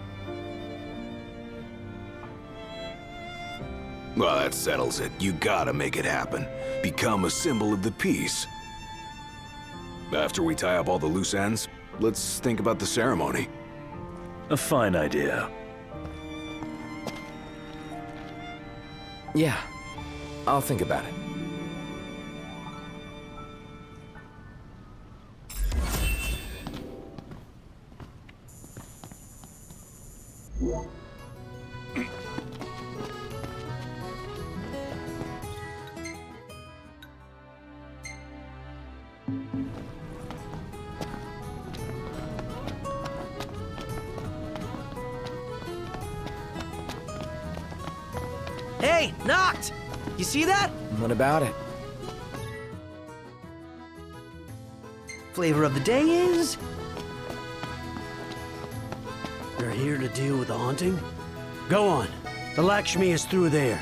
S10: Well, that settles it. You gotta make it happen. Become a symbol of the peace. After we tie up all the loose ends, let's think about the ceremony.
S1: A fine idea.
S8: Yeah. I'll think about it.
S3: Hey, knocked! You see that?
S8: What about it?
S3: Flavor of the day is...
S23: You're here to deal with the haunting? Go on. The Lakshmi is through there.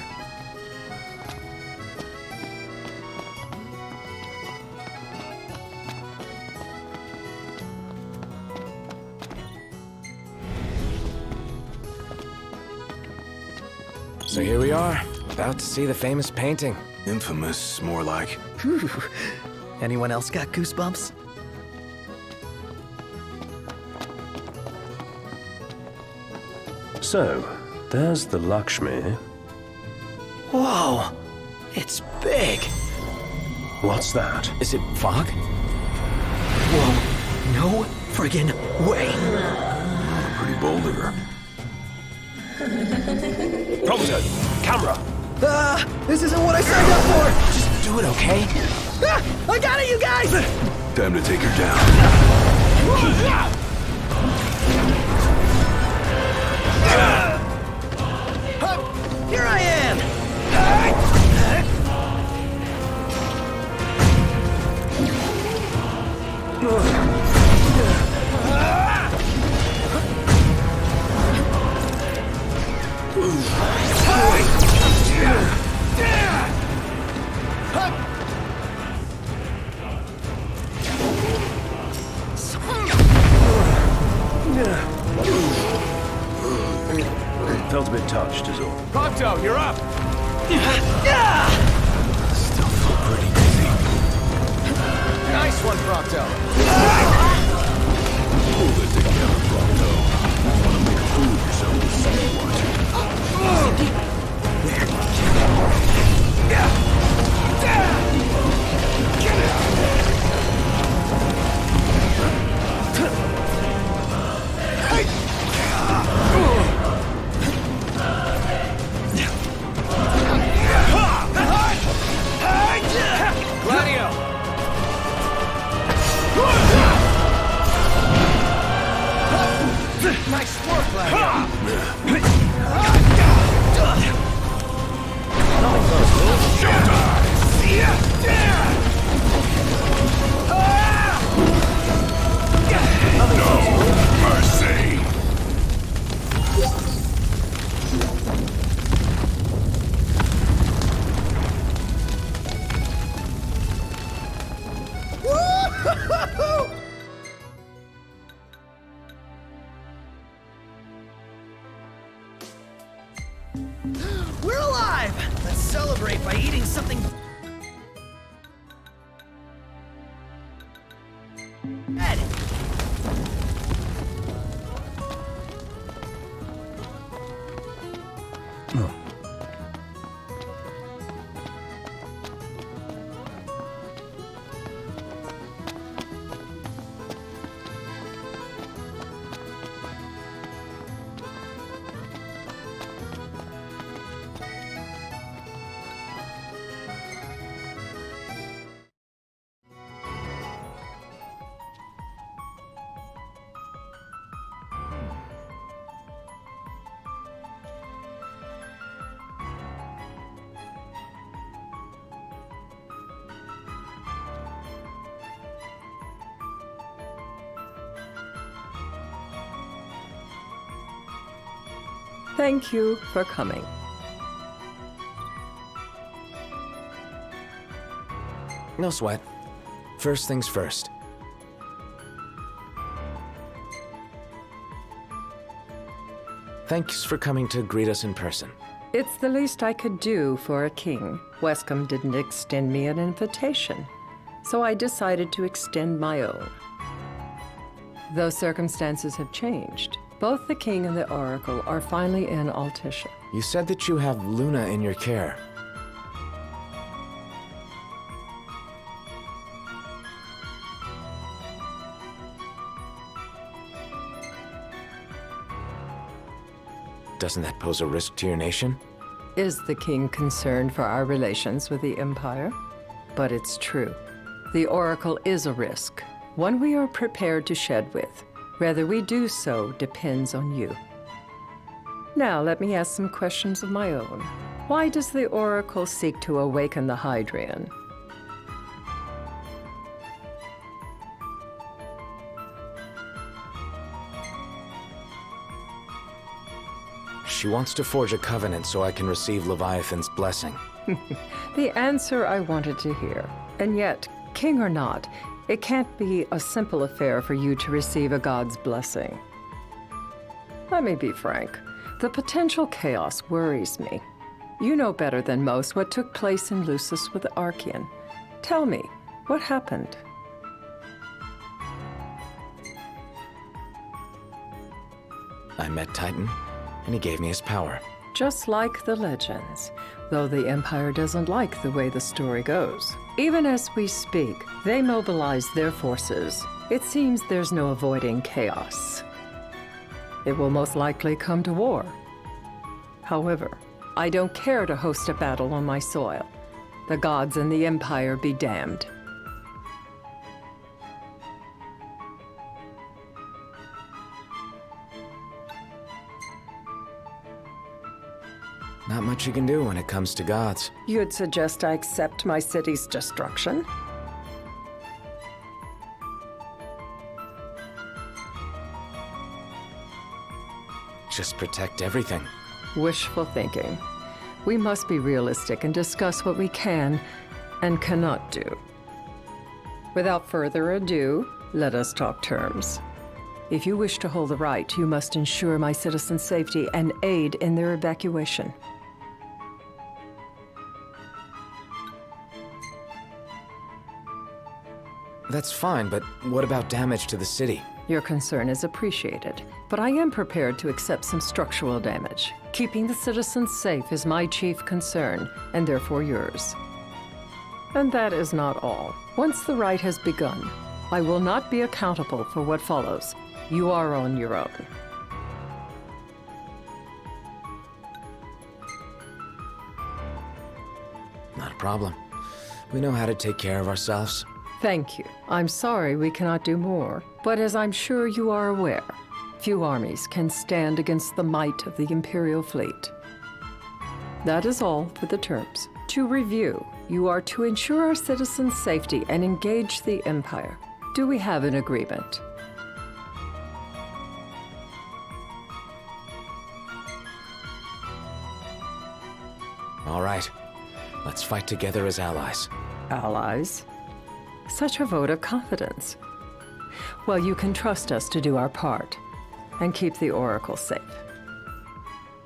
S8: So here we are, about to see the famous painting.
S10: Infamous, more like.
S3: Whew. Anyone else got goosebumps?
S1: So, there's the Lakshmi.
S3: Whoa! It's big!
S1: What's that?
S8: Is it fog?
S3: Whoa! No friggin' way!
S10: Pretty boulder.
S1: Prompto! Camera!
S3: This isn't what I signed up for!
S8: Just do it, okay?
S3: I got it, you guys!
S10: Time to take her down.
S3: Here I am!
S1: Felt a bit touched, is all.
S8: Prompto, you're up!
S10: Still feel pretty dizzy.
S8: Nice one, Prompto.
S10: Hold it together, Prompto. Want to make a fool of yourself with somebody watching.
S8: Gladio! Nice work, Gladio!
S18: Mercy!
S3: We're alive! Let's celebrate by eating something... bad.
S19: Thank you for coming.
S8: No sweat. First things first. Thanks for coming to greet us in person.
S19: It's the least I could do for a king. Wescombe didn't extend me an invitation, so I decided to extend my own. Though circumstances have changed, both the king and the oracle are finally in Altisha.
S8: You said that you have Luna in your care. Doesn't that pose a risk to your nation?
S19: Is the king concerned for our relations with the Empire? But it's true. The oracle is a risk, one we are prepared to shed with. Whether we do so depends on you. Now, let me ask some questions of my own. Why does the oracle seek to awaken the Hydrian?
S8: She wants to forge a covenant so I can receive Leviathan's blessing.
S19: The answer I wanted to hear. And yet, king or not, it can't be a simple affair for you to receive a god's blessing. Let me be frank. The potential chaos worries me. You know better than most what took place in Lucis with the Archean. Tell me, what happened?
S8: I met Titan, and he gave me his power.
S19: Just like the legends, though the Empire doesn't like the way the story goes. Even as we speak, they mobilize their forces. It seems there's no avoiding chaos. It will most likely come to war. However, I don't care to host a battle on my soil. The gods and the Empire be damned.
S8: Not much you can do when it comes to gods.
S19: You'd suggest I accept my city's destruction?
S8: Just protect everything.
S19: Wishful thinking. We must be realistic and discuss what we can and cannot do. Without further ado, let us talk terms. If you wish to hold the right, you must ensure my citizens' safety and aid in their evacuation.
S8: That's fine, but what about damage to the city?
S19: Your concern is appreciated, but I am prepared to accept some structural damage. Keeping the citizens safe is my chief concern, and therefore yours. And that is not all. Once the rite has begun, I will not be accountable for what follows. You are on your own.
S8: Not a problem. We know how to take care of ourselves.
S19: Thank you. I'm sorry we cannot do more, but as I'm sure you are aware, few armies can stand against the might of the Imperial fleet. That is all for the terms. To review, you are to ensure our citizens' safety and engage the Empire. Do we have an agreement?
S8: All right. Let's fight together as allies.
S19: Allies? Such a vote of confidence. Well, you can trust us to do our part and keep the Oracle safe.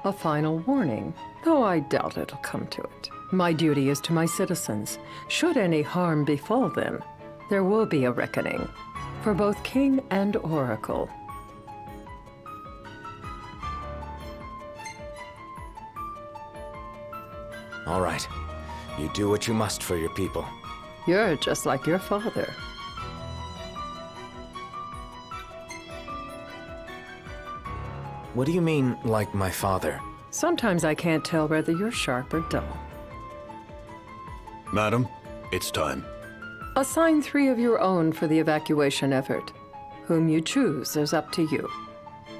S19: A final warning, though I doubt it'll come to it. My duty is to my citizens. Should any harm befall them, there will be a reckoning for both King and Oracle.
S8: All right. You do what you must for your people.
S19: You're just like your father.
S8: What do you mean, like my father?
S19: Sometimes I can't tell whether you're sharp or dull.
S2: Madam, it's time.
S19: Assign 3 of your own for the evacuation effort. Whom you choose is up to you.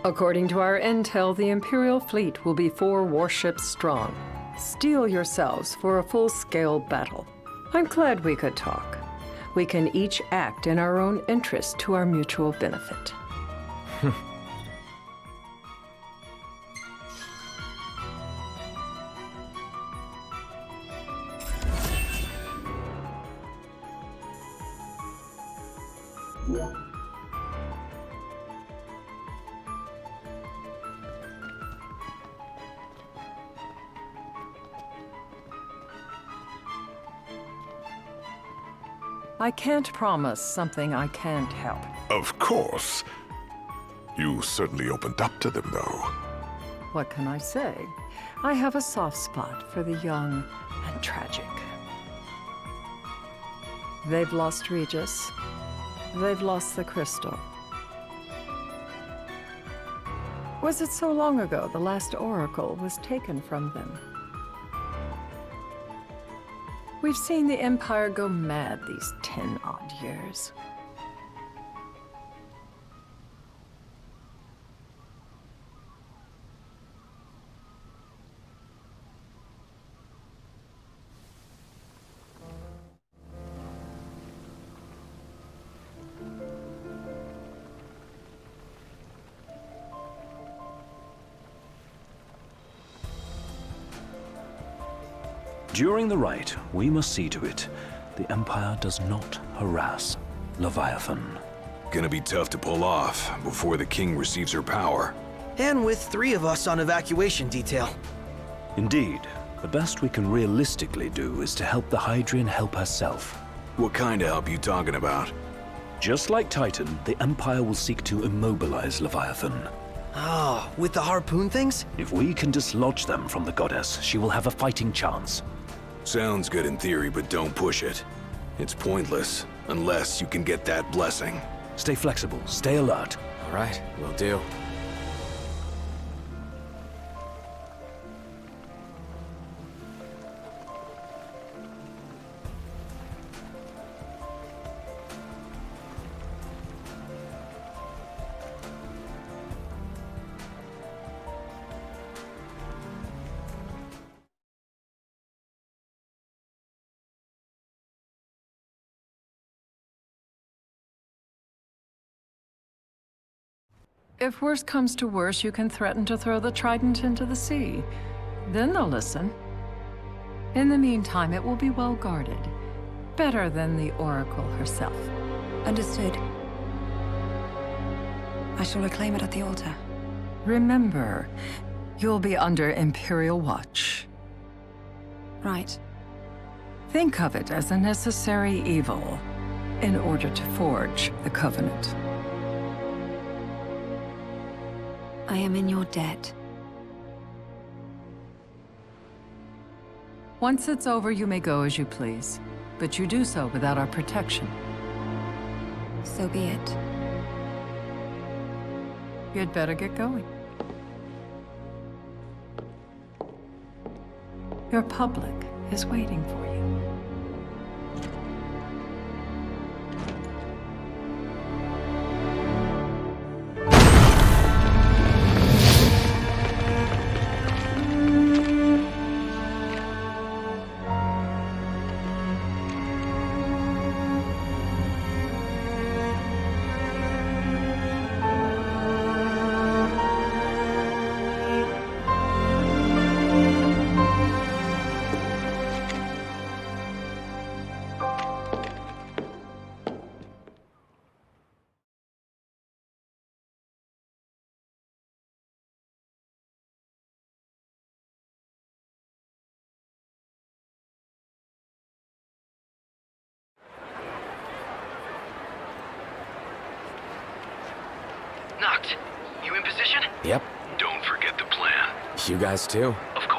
S19: According to our intel, the Imperial fleet will be 4 warships strong. Steel yourselves for a full-scale battle. I'm glad we could talk. We can each act in our own interest to our mutual benefit. I can't promise something I can't help.
S18: Of course. You certainly opened up to them, though.
S19: What can I say? I have a soft spot for the young and tragic. They've lost Regis. They've lost the crystal. Was it so long ago the last oracle was taken from them? We've seen the Empire go mad these 10-odd years.
S1: During the rite, we must see to it the Empire does not harass Leviathan.
S10: Gonna be tough to pull off before the king receives her power.
S3: And with 3 of us on evacuation detail.
S1: Indeed, the best we can realistically do is to help the Hydrian help herself.
S10: What kind of help you talking about?
S1: Just like Titan, the Empire will seek to immobilize Leviathan.
S3: Oh, with the harpoon things?
S1: If we can dislodge them from the goddess, she will have a fighting chance.
S10: Sounds good in theory, but don't push it. It's pointless, unless you can get that blessing.
S1: Stay flexible, stay alert.
S8: All right, will do.
S19: If worse comes to worse, you can threaten to throw the trident into the sea. Then they'll listen. In the meantime, it will be well guarded. Better than the Oracle herself.
S14: Understood. I shall reclaim it at the altar.
S19: Remember, you'll be under Imperial watch.
S14: Right.
S19: Think of it as a necessary evil in order to forge the Covenant.
S14: I am in your debt.
S19: Once it's over, you may go as you please. But you do so without our protection.
S14: So be it.
S19: You'd better get going. Your public is waiting for you.
S9: Noct, you in position?
S8: Yep.
S9: Don't forget the plan.
S8: You guys too?
S9: Of course.